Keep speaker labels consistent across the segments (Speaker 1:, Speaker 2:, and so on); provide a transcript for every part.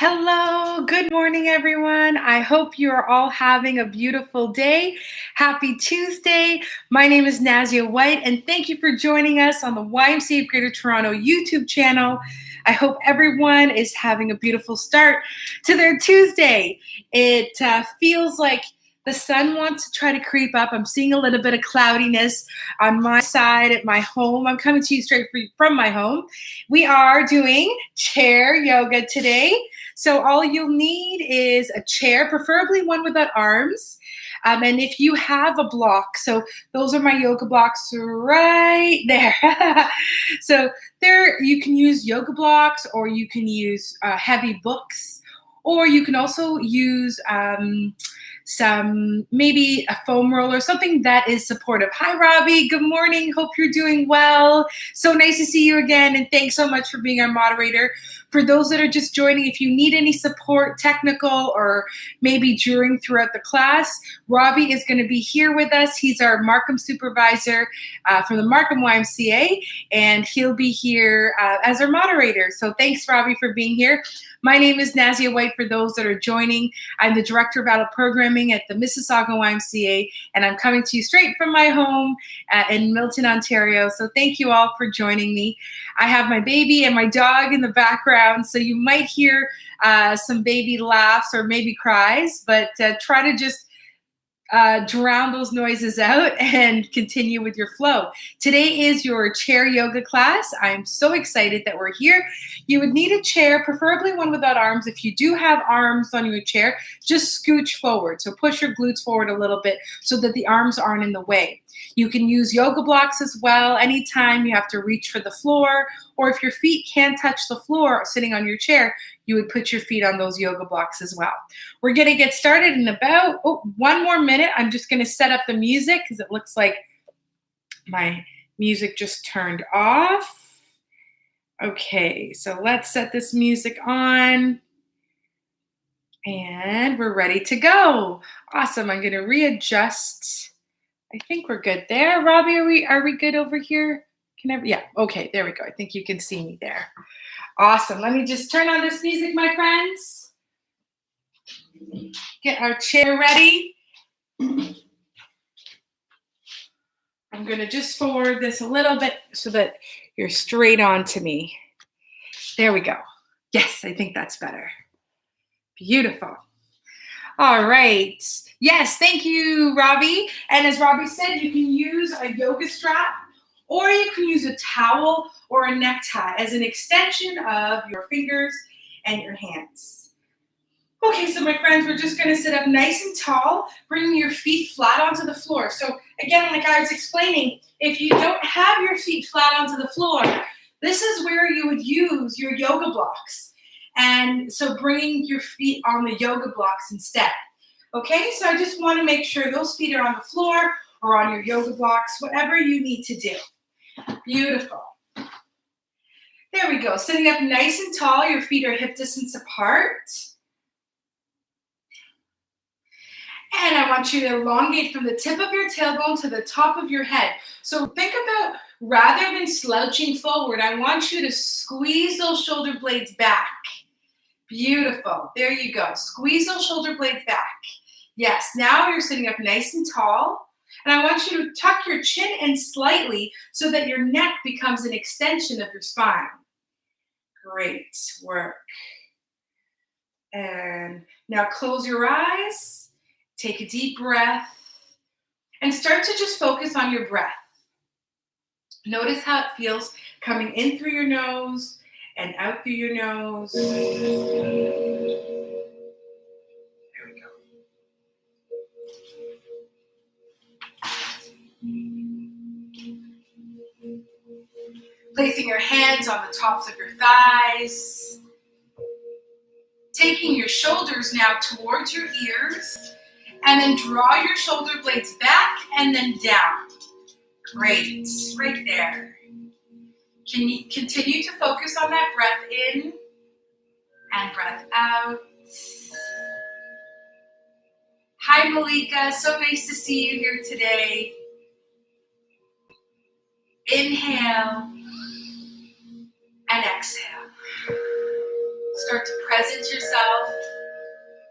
Speaker 1: Hello, good morning, everyone. I hope you are all having a beautiful day. Happy Tuesday. My name is Nazia White, and thank you for joining us on the YMCA of Greater Toronto YouTube channel. I hope everyone is having a beautiful start to their Tuesday. It feels like the sun wants to try to creep up. I'm seeing a little bit of cloudiness on my side at my home. I'm coming to you from my home. We are doing chair yoga today. So all you'll need is a chair, preferably one without arms. And if you have a block, so those are my yoga blocks right there. So there you can use yoga blocks, or you can use heavy books, or you can also use some maybe a foam roller, something that is supportive. Hi, Robbie. Good morning. Hope you're doing well. So nice to see you again, and thanks so much for being our moderator. For those that are just joining, if you need any support, technical or maybe throughout the class, Robbie is going to be here with us. He's our Markham supervisor from the Markham YMCA, and he'll be here as our moderator. So thanks, Robbie, for being here. My name is Nazia White, for those that are joining. I'm the Director of Adult Programming at the Mississauga YMCA, and I'm coming to you straight from my home in Milton, Ontario. So thank you all for joining me. I have my baby and my dog in the background, so you might hear some baby laughs or maybe cries, but try to just drown those noises out and continue with your flow. Today is your chair yoga class. I'm so excited that we're here. You would need a chair, preferably one without arms. If you do have arms on your chair, just scooch forward. So push your glutes forward a little bit so that the arms aren't in the way. You can use yoga blocks as well. Anytime you have to reach for the floor, or if your feet can't touch the floor sitting on your chair, you would put your feet on those yoga blocks as well. We're going to get started in about 1 more minute. I'm just going to set up the music because it looks like my music just turned off. Okay, so let's set this music on. And we're ready to go. Awesome. I'm going to readjust. I think we're good there. Robbie, are we good over here? Yeah, okay, there we go. I think you can see me there. Awesome. Let me just turn on this music, my friends. Get our chair ready. I'm going to just forward this a little bit so that you're straight on to me. There we go. Yes, I think that's better. Beautiful. All right. Yes, thank you, Robbie. And as Robbie said, you can use a yoga strap, or you can use a towel or a necktie as an extension of your fingers and your hands. Okay, so my friends, we're just going to sit up nice and tall, bringing your feet flat onto the floor. So again, like I was explaining, if you don't have your feet flat onto the floor, this is where you would use your yoga blocks. And so bringing your feet on the yoga blocks instead. Okay, so I just want to make sure those feet are on the floor or on your yoga blocks, whatever you need to do. Beautiful. There we go. Sitting up nice and tall, your feet are hip distance apart. And I want you to elongate from the tip of your tailbone to the top of your head. So think about, rather than slouching forward, I want you to squeeze those shoulder blades back. Beautiful. There you go. Squeeze those shoulder blades back. Yes, now you're sitting up nice and tall. And I want you to tuck your chin in slightly so that your neck becomes an extension of your spine. Great work. And now close your eyes, take a deep breath, and start to just focus on your breath. Notice how it feels coming in through your nose and out through your nose. Placing your hands on the tops of your thighs. Taking your shoulders now towards your ears. And then draw your shoulder blades back and then down. Great. Right there. Can you continue to focus on that breath in and breath out? Hi, Malika. So nice to see you here today. Inhale and exhale. Start to press present yourself.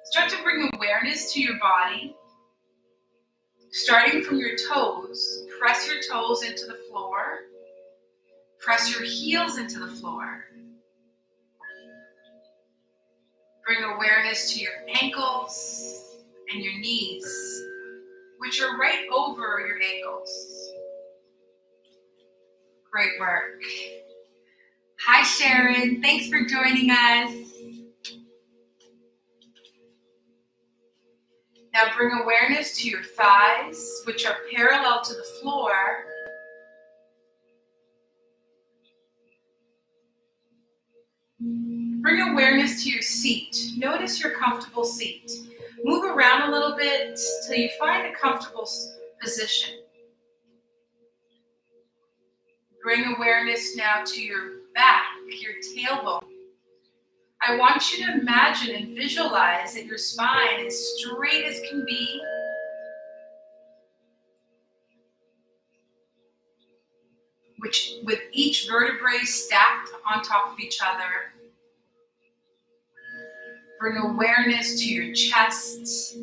Speaker 1: Start to bring awareness to your body. Starting from your toes, press your toes into the floor. Press your heels into the floor. Bring awareness to your ankles and your knees, which are right over your ankles. Great work. Hi, Sharon. Thanks for joining us. Now bring awareness to your thighs, which are parallel to the floor. Bring awareness to your seat. Notice your comfortable seat. Move around a little bit till you find a comfortable position. Bring awareness now to your back, your tailbone. I want you to imagine and visualize that your spine is straight as can be. Which, with each vertebrae stacked on top of each other. Bring awareness to your chest,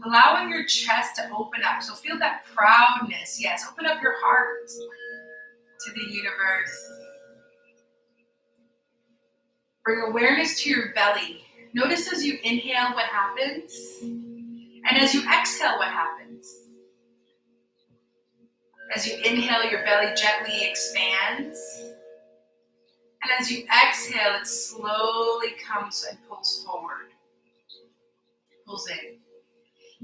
Speaker 1: allowing your chest to open up. So feel that proudness. Yes, open up your heart to the universe. Bring awareness to your belly. Notice as you inhale what happens, and as you exhale what happens. As you inhale, your belly gently expands. And as you exhale, it slowly comes and pulls forward. Pulls in.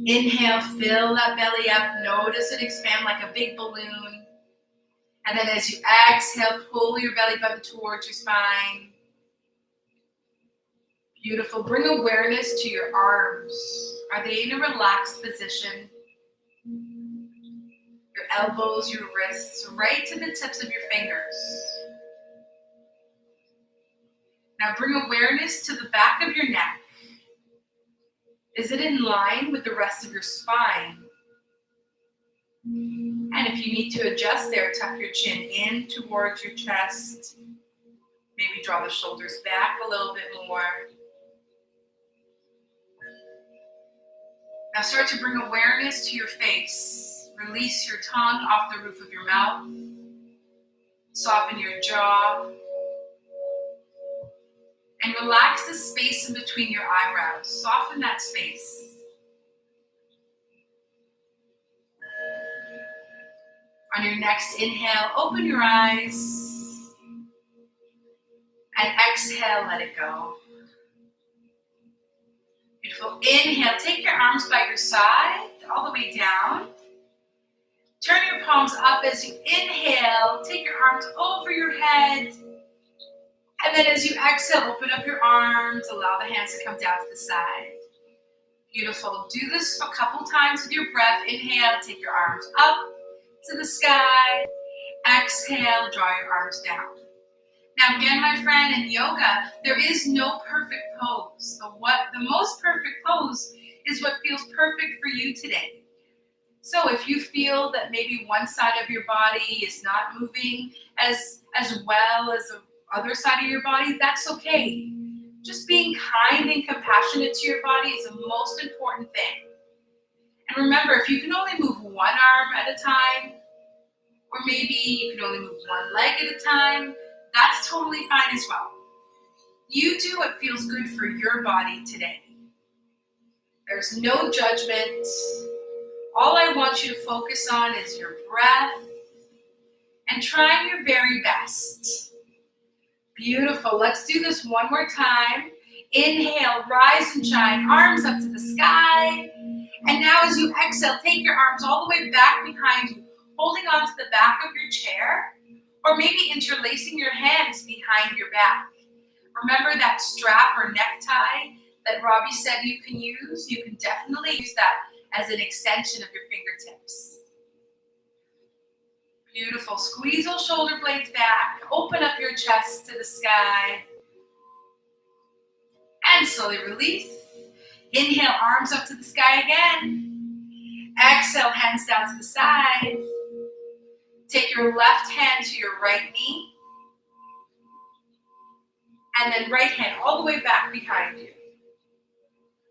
Speaker 1: Inhale, fill that belly up. Notice it expand like a big balloon. And then as you exhale, pull your belly button towards your spine. Beautiful. Bring awareness to your arms. Are they in a relaxed position? Your elbows, your wrists, right to the tips of your fingers. Now bring awareness to the back of your neck. Is it in line with the rest of your spine? And if you need to adjust there, tuck your chin in towards your chest. Maybe draw the shoulders back a little bit more. Now start to bring awareness to your face. Release your tongue off the roof of your mouth. Soften your jaw. And relax the space in between your eyebrows. Soften that space. On your next inhale, open your eyes. And exhale, let it go. Beautiful. Inhale, take your arms by your side, all the way down. Turn your palms up as you inhale. Take your arms over your head. And then as you exhale, open up your arms. Allow the hands to come down to the side. Beautiful. Do this a couple times with your breath. Inhale, take your arms up to the sky. Exhale, draw your arms down. Now again, my friend, in yoga, there is no perfect pose. The most perfect pose is what feels perfect for you today. So if you feel that maybe one side of your body is not moving as well as the other side of your body, that's okay. Just being kind and compassionate to your body is the most important thing. And remember, if you can only move one arm at a time, or maybe you can only move one leg at a time, that's totally fine as well. You do what feels good for your body today. There's no judgment. All I want you to focus on is your breath and trying your very best. Beautiful. Let's do this one more time. Inhale, rise and shine, arms up to the sky. And now as you exhale, take your arms all the way back behind you, holding onto the back of your chair, or maybe interlacing your hands behind your back. Remember that strap or necktie that Robbie said you can use? You can definitely use that as an extension of your fingertips. Beautiful. Squeeze those shoulder blades back. Open up your chest to the sky. And slowly release. Inhale, arms up to the sky again. Exhale, hands down to the side. Take your left hand to your right knee. And then right hand all the way back behind you,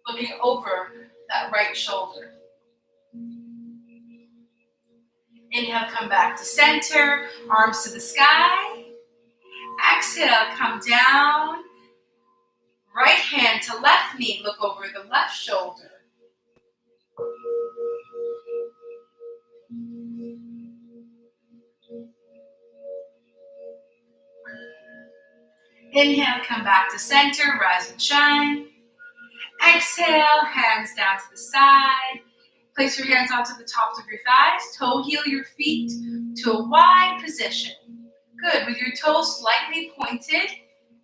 Speaker 1: looking over that right shoulder. Inhale, come back to center, arms to the sky. Exhale, come down. Right hand to left knee, look over the left shoulder. Inhale, come back to center, rise and shine. Exhale, hands down to the side. Place your hands onto the tops of your thighs. Toe heel your feet to a wide position. Good, with your toes slightly pointed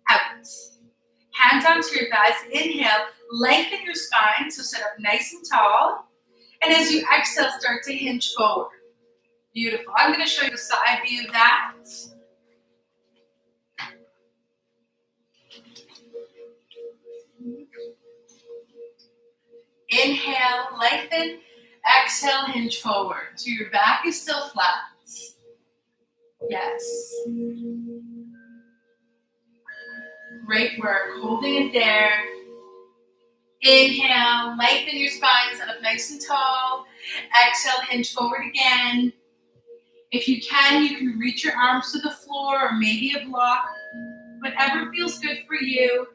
Speaker 1: out. Hands onto your thighs. Inhale, lengthen your spine, so sit up nice and tall. And as you exhale, start to hinge forward. Beautiful. I'm going to show you the side view of that. Inhale, lengthen. Exhale, hinge forward. So your back is still flat. Yes. Great work. Holding it there. Inhale, lengthen your spine, sit up nice and tall. Exhale, hinge forward again. If you can reach your arms to the floor or maybe a block. Whatever feels good for you.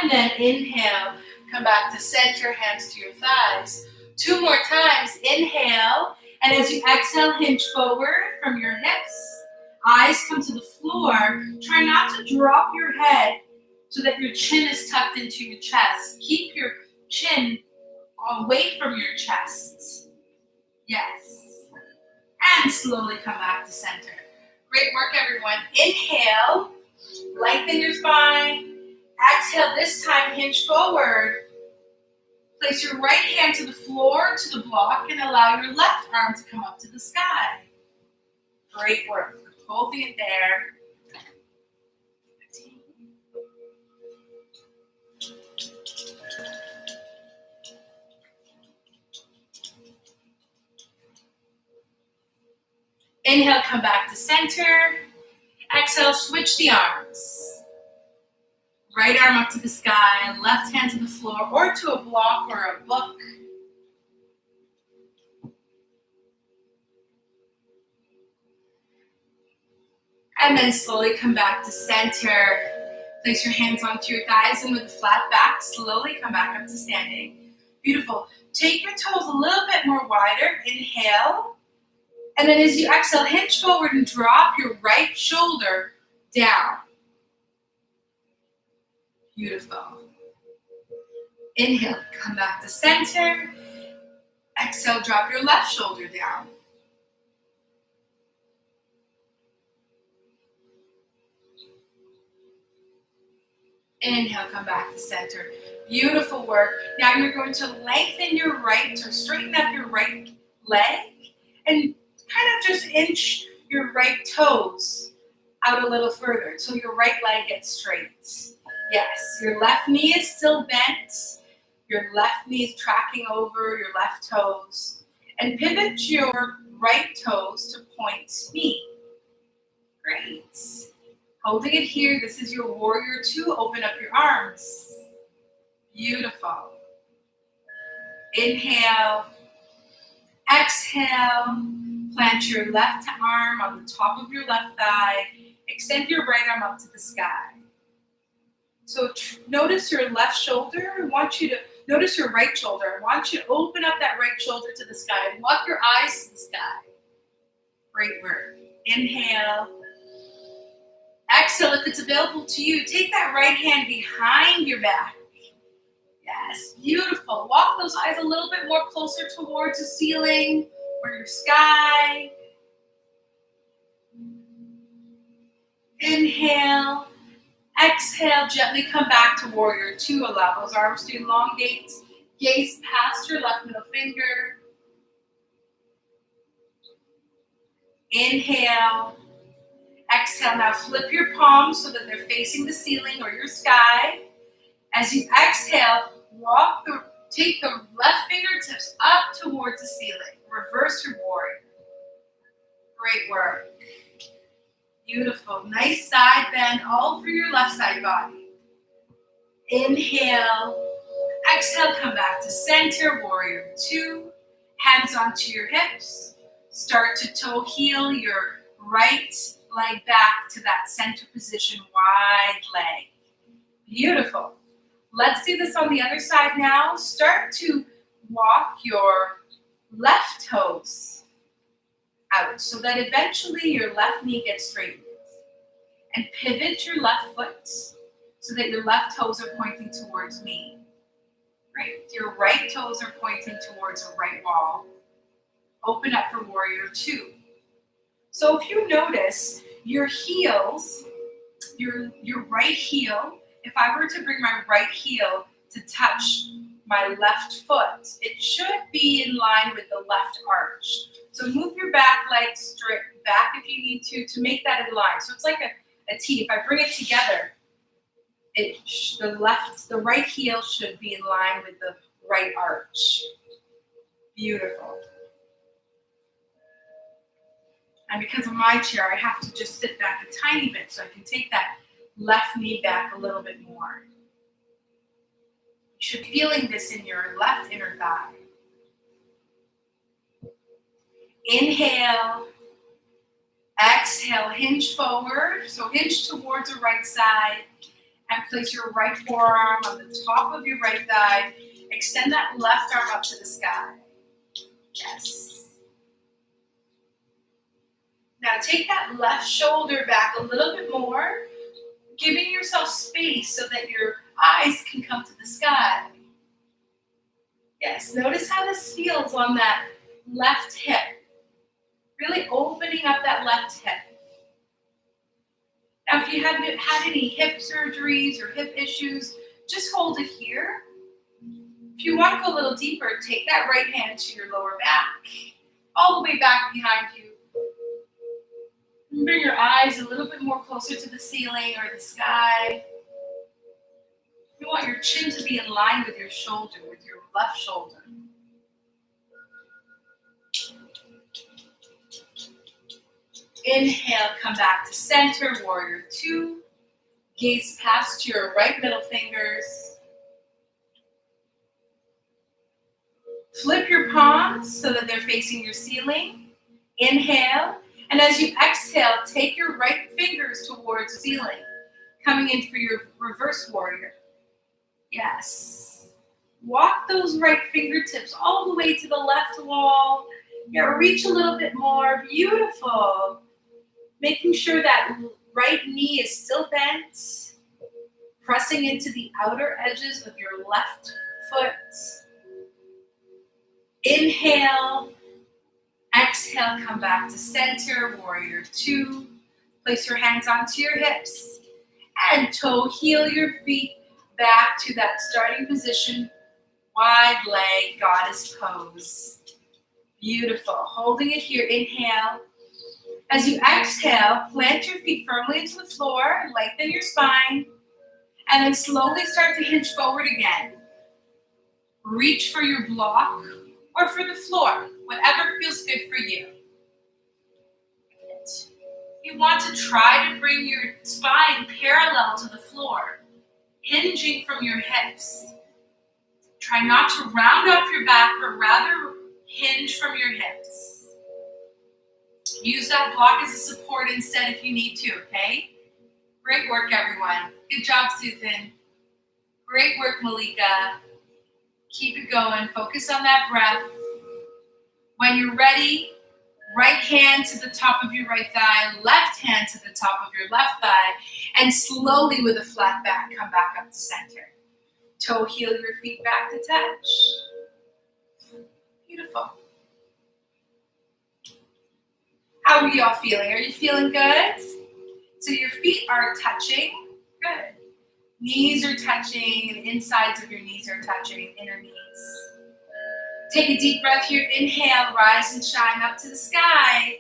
Speaker 1: And then inhale, come back to center, hands to your thighs. 2 more times, inhale, and as you exhale, hinge forward from your hips. Eyes come to the floor. Try not to drop your head so that your chin is tucked into your chest. Keep your chin away from your chest. Yes. And slowly come back to center. Great work, everyone. Inhale, lengthen your spine. Exhale, this time hinge forward. Place your right hand to the floor, to the block, and allow your left arm to come up to the sky. Great work. Holding it there. Inhale, come back to center. Exhale, switch the arms. Right arm up to the sky, left hand to the floor, or to a block or a book. And then slowly come back to center. Place your hands onto your thighs, and with a flat back, slowly come back up to standing. Beautiful. Take your toes a little bit more wider. Inhale. And then as you exhale, hinge forward and drop your right shoulder down. Beautiful. Inhale, come back to center. Exhale, drop your left shoulder down. Inhale, come back to center. Beautiful work. Now you're going to lengthen your right, or straighten up your right leg, and kind of just inch your right toes out a little further until your right leg gets straight. Yes, your left knee is still bent. Your left knee is tracking over your left toes. And pivot your right toes to point me. Great. Holding it here, this is your warrior 2. Open up your arms. Beautiful. Inhale. Exhale. Plant your left arm on the top of your left thigh. Extend your right arm up to the sky. So notice your left shoulder. I want you to notice your right shoulder. I want you to open up that right shoulder to the sky and walk your eyes to the sky. Great work. Inhale. Exhale, if it's available to you, take that right hand behind your back. Yes, beautiful. Walk those eyes a little bit more closer towards the ceiling or your sky. Inhale. Exhale, gently come back to warrior 2. Allow those arms to elongate. Gaze past your left middle finger. Inhale. Exhale, now flip your palms so that they're facing the ceiling or your sky. As you exhale, take the left fingertips up towards the ceiling. Reverse your warrior. Great work. Beautiful. Nice side bend all through your left side body. Inhale. Exhale, come back to center, warrior two. Hands onto your hips. Start to toe heel your right leg back to that center position, wide leg. Beautiful. Let's do this on the other side now. Start to walk your left toes out so that eventually your left knee gets straightened. And pivot your left foot so that your left toes are pointing towards me. Great. Your right toes are pointing towards a right wall. Open up for warrior two. So if you notice your heels, your right heel, if I were to bring my right heel to touch my left foot, it should be in line with the left arch. So move your back leg straight back if you need to make that in line. So it's like a T. If I bring it together, the right heel should be in line with the right arch. Beautiful. And because of my chair, I have to just sit back a tiny bit so I can take that left knee back a little bit more. You should be feeling this in your left inner thigh. Inhale. Exhale, hinge forward. So hinge towards the right side and place your right forearm on the top of your right thigh. Extend that left arm up to the sky. Yes. Now take that left shoulder back a little bit more, giving yourself space so that your eyes can come to the sky. Yes, notice how this feels on that left hip. Really opening up that left hip. Now if you haven't had any hip surgeries or hip issues, just hold it here. If you want to go a little deeper, take that right hand to your lower back, all the way back behind you. Bring your eyes a little bit more closer to the ceiling or the sky. You want your chin to be in line with your shoulder, with your left shoulder. Inhale, come back to center, warrior two. Gaze past your right middle fingers. Flip your palms so that they're facing your ceiling. Inhale. And as you exhale, take your right fingers towards the ceiling, coming in for your reverse warrior. Yes. Walk those right fingertips all the way to the left wall. Yeah, reach a little bit more. Beautiful. Making sure that right knee is still bent. Pressing into the outer edges of your left foot. Inhale. Exhale, come back to center, warrior two. Place your hands onto your hips and toe heel your feet back to that starting position, wide leg, goddess pose. Beautiful. Holding it here, inhale. As you exhale, plant your feet firmly into the floor, lengthen your spine, and then slowly start to hinge forward again. Reach for your block or for the floor, whatever feels good for you. You want to try to bring your spine parallel to the floor, hinging from your hips. Try not to round off your back, but rather hinge from your hips. Use that block as a support instead if you need to, okay? Great work, everyone. Good job, Susan. Great work, Malika. Keep it going. Focus on that breath. When you're ready, right hand to the top of your right thigh, left hand to the top of your left thigh, and slowly with a flat back, come back up to center. Toe heel your feet back to touch. Beautiful. How are y'all feeling? Are you feeling good? So your feet are touching. Good. Knees are touching, and insides of your knees are touching, inner knees. Take a deep breath here. Inhale, rise and shine up to the sky.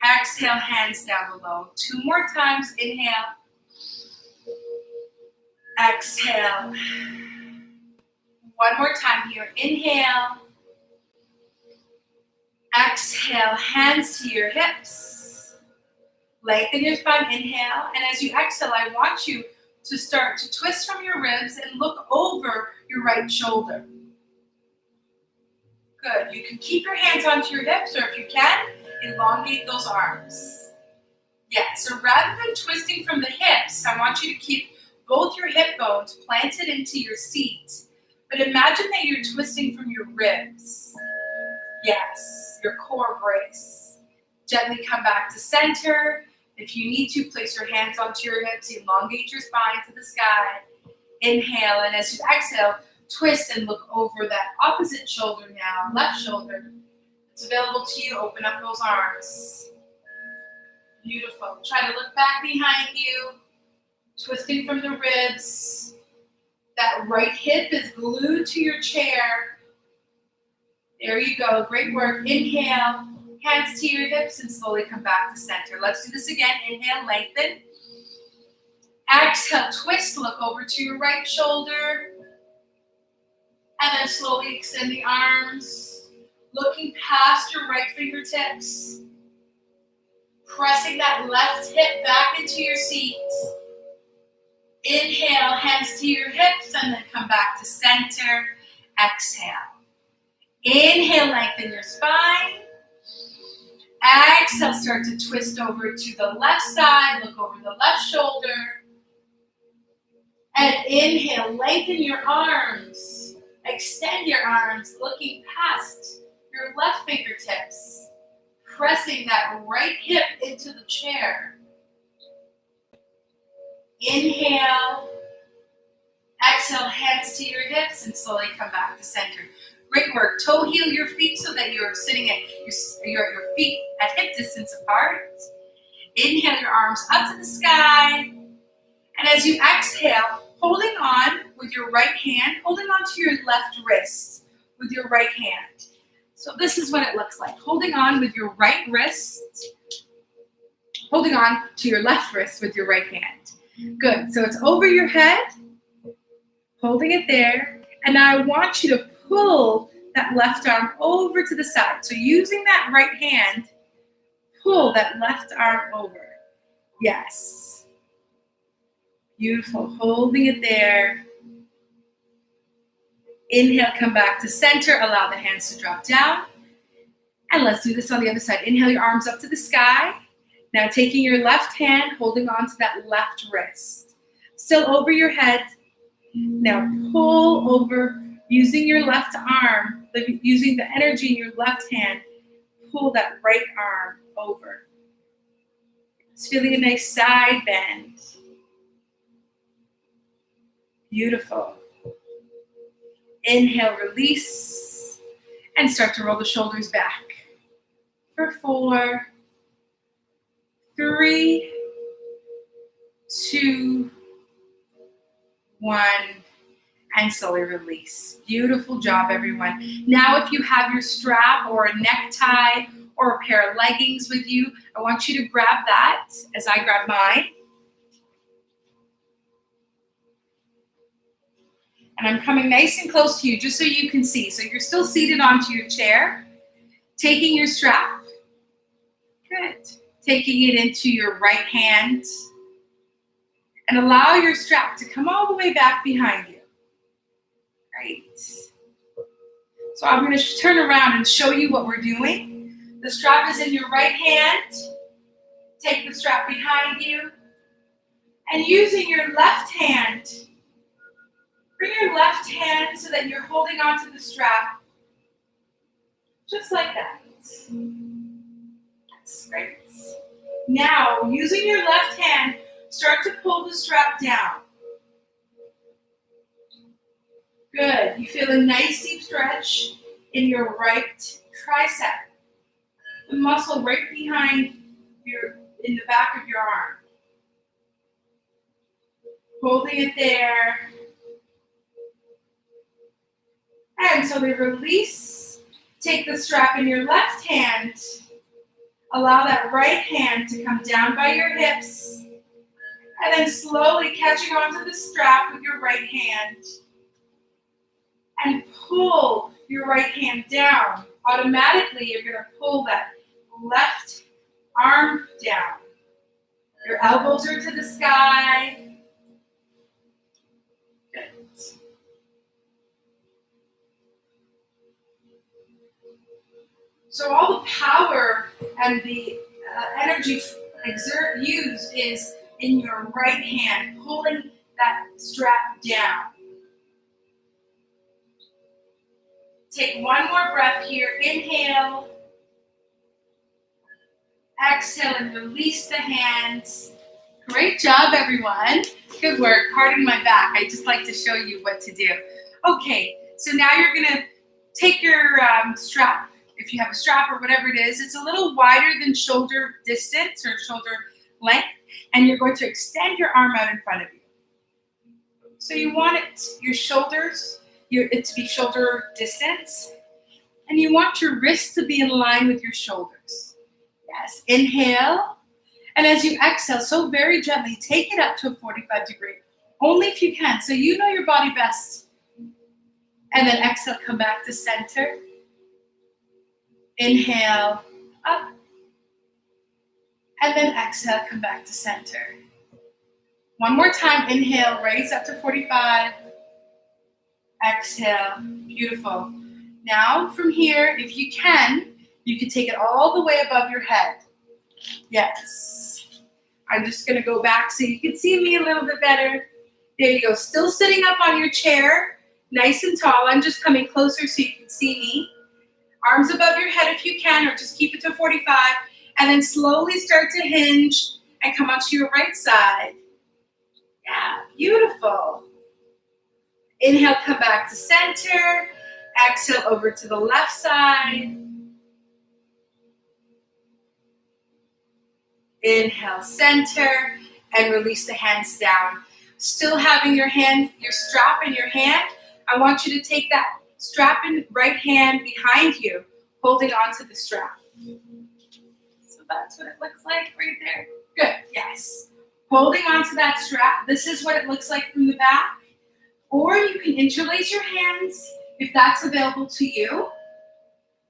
Speaker 1: Exhale, hands down below. 2 more times. Inhale. Exhale. 1 more time here. Inhale. Exhale, hands to your hips. Lengthen your spine, inhale. And as you exhale, I want you to start to twist from your ribs and look over your right shoulder. Good. You can keep your hands onto your hips, or if you can, elongate those arms. Yeah, so rather than twisting from the hips, I want you to keep both your hip bones planted into your seat. But imagine that you're twisting from your ribs. Yes, your core brace. Gently come back to center. If you need to, place your hands onto your hips, elongate your spine to the sky. Inhale, and as you exhale, twist and look over that opposite shoulder now, left shoulder. It's available to you. Open up those arms. Beautiful. Try to look back behind you, twisting from the ribs. That right hip is glued to your chair. There you go. Great work. Inhale, hands to your hips, and slowly come back to center. Let's do this again. Inhale, lengthen. Exhale, twist, look over to your right shoulder. And then slowly extend the arms, looking past your right fingertips. Pressing that left hip back into your seat. Inhale, hands to your hips, and then come back to center. Exhale. Inhale, lengthen your spine. Exhale, start to twist over to the left side. Look over the left shoulder. And inhale, lengthen your arms. Extend your arms, looking past your left fingertips. Pressing that right hip into the chair. Inhale. Exhale, hands to your hips, and slowly come back to center. Great work. Toe heel your feet so that you're sitting at your feet at hip distance apart. Inhale your arms up to the sky. And as you exhale, holding on with your right hand, holding on to your left wrist with your right hand. So this is what it looks like. Holding on with your right wrist, holding on to your left wrist with your right hand. Good. So it's over your head, holding it there. And now I want you to pull that left arm over to the side. So using that right hand, pull that left arm over. Yes. Beautiful. Holding it there. Inhale, come back to center. Allow the hands to drop down. And let's do this on the other side. Inhale your arms up to the sky. Now taking your left hand, holding on to that left wrist. Still over your head. Now pull over using your left arm, using the energy in your left hand. Pull that right arm over. It's feeling a nice side bend. Beautiful. Inhale, release, and start to roll the shoulders back. For 4, 3, 2, 1, and slowly release. Beautiful job, everyone. Now, if you have your strap or a necktie or a pair of leggings with you, I want you to grab that as I grab mine. And I'm coming nice and close to you just so you can see. So you're still seated onto your chair, taking your strap. Good. Taking it into your right hand. And allow your strap to come all the way back behind you. Great. So I'm going to turn around and show you what we're doing. The strap is in your right hand. Take the strap behind you. And using your left hand, bring your left hand so that you're holding onto the strap. Just like that. That's great. Now, using your left hand, start to pull the strap down. Good. You feel a nice deep stretch in your right tricep. The muscle right behind in the back of your arm. Holding it there. And so we release. Take the strap in your left hand. Allow that right hand to come down by your hips. And then slowly catching onto the strap with your right hand. And pull your right hand down. Automatically, you're going to pull that left arm down. Your elbows are to the sky. Good. So all the power and the energy used is in your right hand, pulling that strap down. Take one more breath here. Inhale. Exhale and release the hands. Great job, everyone. Good work. Pardon my back. I just like to show you what to do. Okay, so now you're going to take your strap. If you have a strap or whatever it is, it's a little wider than shoulder distance or shoulder length, and you're going to extend your arm out in front of you. So you want your shoulders, it to be shoulder distance, and you want your wrists to be in line with your shoulders. Yes, inhale, and as you exhale, so very gently, take it up to a 45 degree, only if you can, so you know your body best. And then exhale, come back to center. Inhale, up. And then exhale, come back to center. One more time, inhale, raise up to 45. Exhale, beautiful. Now from here, if you can take it all the way above your head. Yes. I'm just gonna go back so you can see me a little bit better. There you go, still sitting up on your chair, nice and tall. I'm just coming closer so you can see me. Arms above your head if you can, or just keep it to 45, and then slowly start to hinge and come onto your right side. Yeah, beautiful. Inhale, come back to center. Exhale over to the left side. Inhale, center, and release the hands down. Still having your strap in your hand, I want you to take that strap in right hand behind you, holding onto the strap. So that's what it looks like right there. Good, yes. Holding onto that strap. This is what it looks like from the back. Or you can interlace your hands if that's available to you.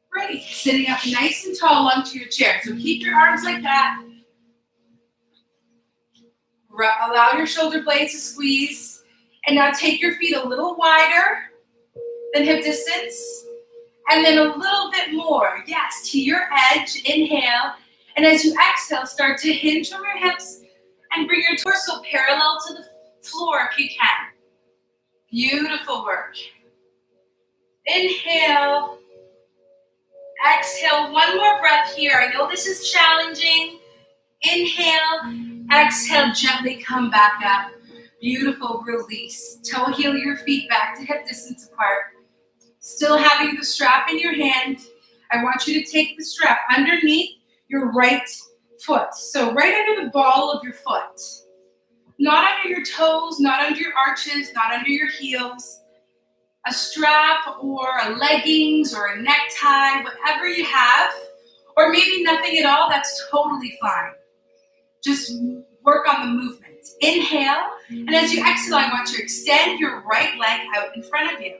Speaker 1: Great. Sitting up nice and tall onto your chair. So keep your arms like that. Allow your shoulder blades to squeeze. And now take your feet a little wider than hip distance, and then a little bit more, yes, to your edge. Inhale, and as you exhale, start to hinge from your hips and bring your torso parallel to the floor if you can. Beautiful work. Inhale, exhale, one more breath here. I know this is challenging. Inhale, exhale, gently come back up. Beautiful release. Toe heel your feet back to hip distance apart. Still having the strap in your hand, I want you to take the strap underneath your right foot. So right under the ball of your foot. Not under your toes, not under your arches, not under your heels. A strap or a leggings or a necktie, whatever you have, or maybe nothing at all, that's totally fine. Just work on the movement. Inhale, and as you exhale, I want you to extend your right leg out in front of you.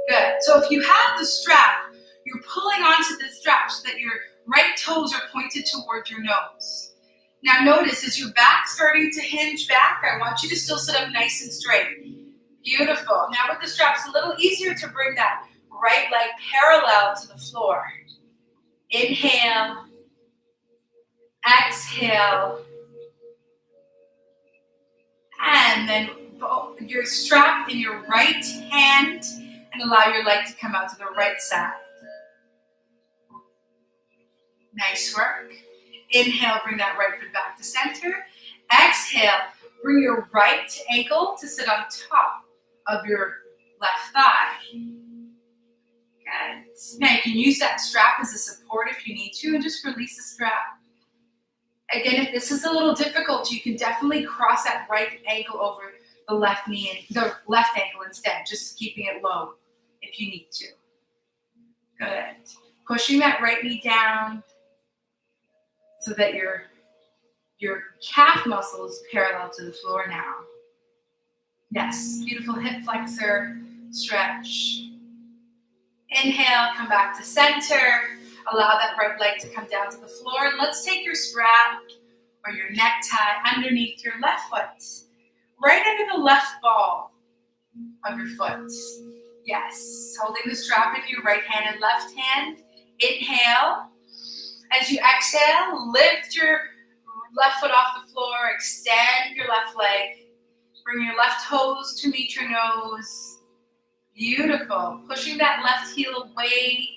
Speaker 1: Good. So if you have the strap, you're pulling onto the strap so that your right toes are pointed toward your nose. Now notice, as your back starting to hinge back, I want you to still sit up nice and straight. Beautiful. Now with the straps, a little easier to bring that right leg parallel to the floor. Inhale. Exhale. And then your strap in your right hand and allow your leg to come out to the right side. Nice work. Inhale, bring that right foot back to center. Exhale, bring your right ankle to sit on top of your left thigh. Good. Now you can use that strap as a support if you need to, and just release the strap. Again, if this is a little difficult, you can definitely cross that right ankle over the left knee and the left ankle instead, just keeping it low if you need to. Good. Pushing that right knee down so that your calf muscle is parallel to the floor now. Yes, beautiful hip flexor stretch. Inhale, come back to center. Allow that right leg to come down to the floor. And let's take your strap or your necktie underneath your left foot, right under the left ball of your foot. Yes, holding the strap in your right hand and left hand. Inhale. As you exhale, lift your left foot off the floor, extend your left leg. Bring your left toes to meet your nose. Beautiful. Pushing that left heel away.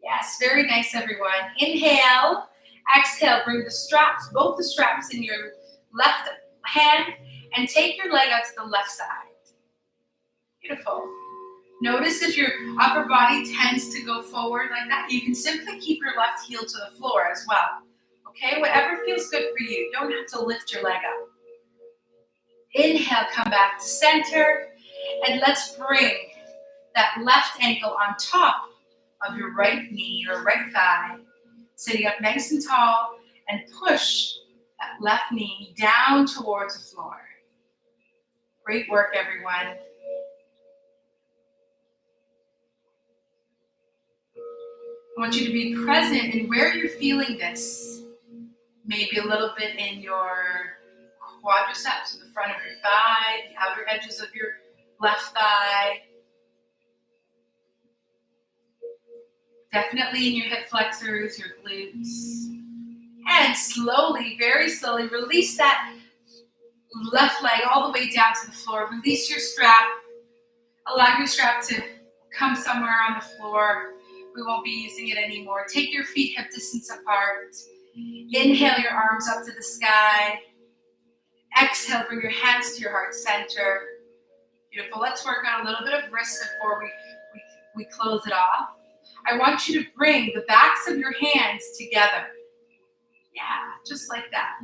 Speaker 1: Yes, very nice, everyone. Inhale. Exhale. Bring the straps, both the straps in your left hand, and take your leg out to the left side. Beautiful. Notice if your upper body tends to go forward like that, you can simply keep your left heel to the floor as well. Okay, whatever feels good for you. You don't have to lift your leg up. Inhale, come back to center, and let's bring that left ankle on top of your right knee or right thigh, sitting up nice and tall, and push that left knee down towards the floor. Great work, everyone. I want you to be present in where you're feeling this. Maybe a little bit in your quadriceps, the front of your thigh, the outer edges of your left thigh. Definitely in your hip flexors, your glutes. And slowly, very slowly, release that left leg all the way down to the floor. Release your strap. Allow your strap to come somewhere on the floor. We won't be using it anymore. Take your feet hip distance apart. Inhale your arms up to the sky. Exhale, bring your hands to your heart center. Beautiful. Let's work on a little bit of wrist before we close it off. I want you to bring the backs of your hands together. Yeah, just like that.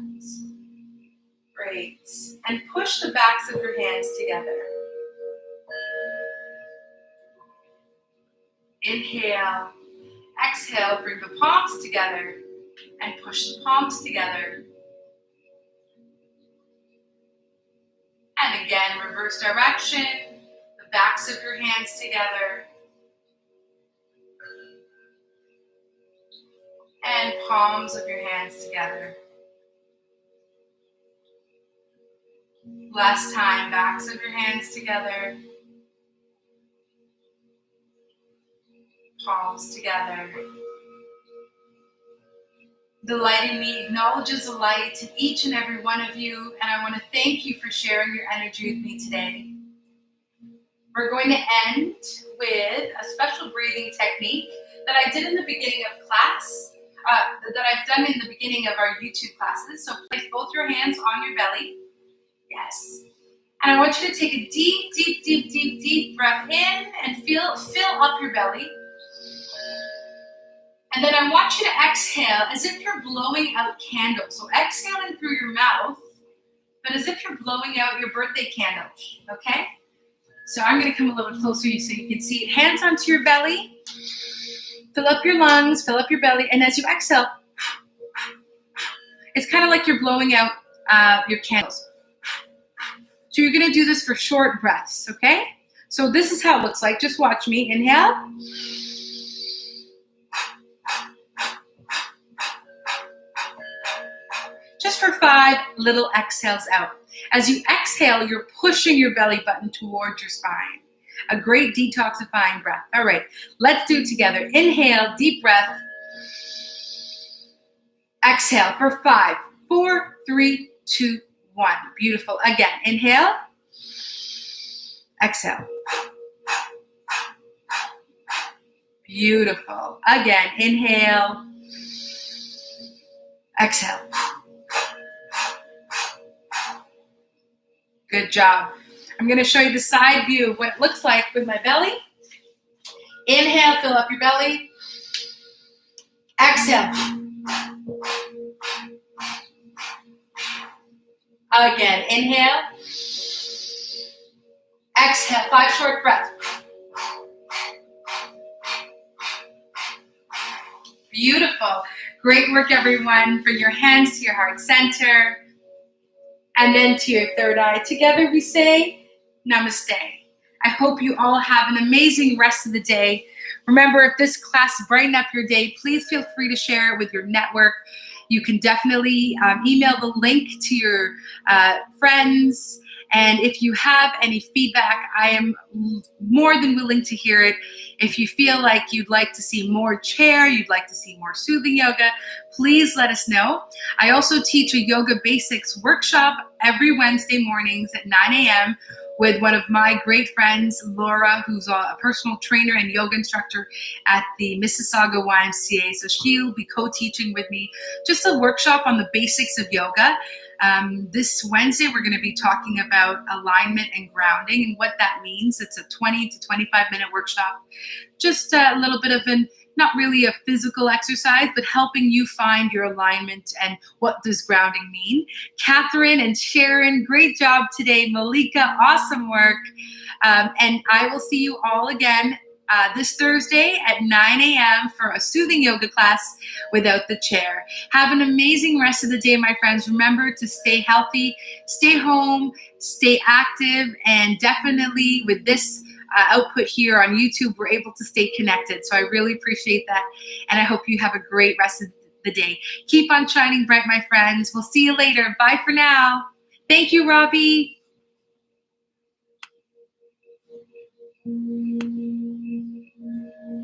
Speaker 1: Great. And push the backs of your hands together. Inhale. Exhale, bring the palms together and push the palms together. And again, reverse direction, the backs of your hands together. And palms of your hands together. Last time, backs of your hands together. Palms together. The light in me acknowledges the light in each and every one of you, and I want to thank you for sharing your energy with me today. We're going to end with a special breathing technique that I did in the beginning of class, that I've done in the beginning of our YouTube classes. So place both your hands on your belly. Yes. And I want you to take a deep, deep, deep, deep, deep breath in and fill up your belly. And then I want you to exhale as if you're blowing out candles. So exhaling through your mouth, but as if you're blowing out your birthday candle, okay? So I'm going to come a little closer so you can see it. Hands onto your belly. Fill up your lungs, fill up your belly. And as you exhale, it's kind of like you're blowing out your candles. So you're going to do this for short breaths, okay? So this is how it looks like. Just watch me. Inhale. Just for 5 little exhales out. As you exhale, you're pushing your belly button towards your spine. A great detoxifying breath. All right, let's do it together. Inhale, deep breath. Exhale for 5, 4, 3, 2, 1. Beautiful. Again, inhale. Exhale. Beautiful. Again, inhale. Exhale. Good job. I'm going to show you the side view of what it looks like with my belly. Inhale, fill up your belly. Exhale. Again, inhale. Exhale, 5 short breaths. Beautiful. Great work, everyone. Bring your hands to your heart center. And then to your third eye. Together we say, Namaste. I hope you all have an amazing rest of the day. Remember, if this class brightened up your day, please feel free to share it with your network. You can definitely email the link to your friends. And if you have any feedback, I am more than willing to hear it. If you feel like you'd like to see more chair, you'd like to see more soothing yoga, please let us know. I also teach a yoga basics workshop every Wednesday mornings at 9 a.m. with one of my great friends, Laura, who's a personal trainer and yoga instructor at the Mississauga YMCA. So she'll be co-teaching with me just a workshop on the basics of yoga. This Wednesday, we're going to be talking about alignment and grounding and what that means. It's a 20 to 25-minute workshop, just a little bit of not really a physical exercise, but helping you find your alignment and what does grounding mean. Catherine and Sharon, great job today. Malika, awesome work. And I will see you all again this Thursday at 9 a.m. for a soothing yoga class without the chair. Have an amazing rest of the day, my friends. Remember to stay healthy, stay home, stay active, and definitely with this output here on YouTube, we're able to stay connected. So I really appreciate that. And I hope you have a great rest of the day. Keep on shining bright, my friends. We'll see you later. Bye for now. Thank you, Robbie.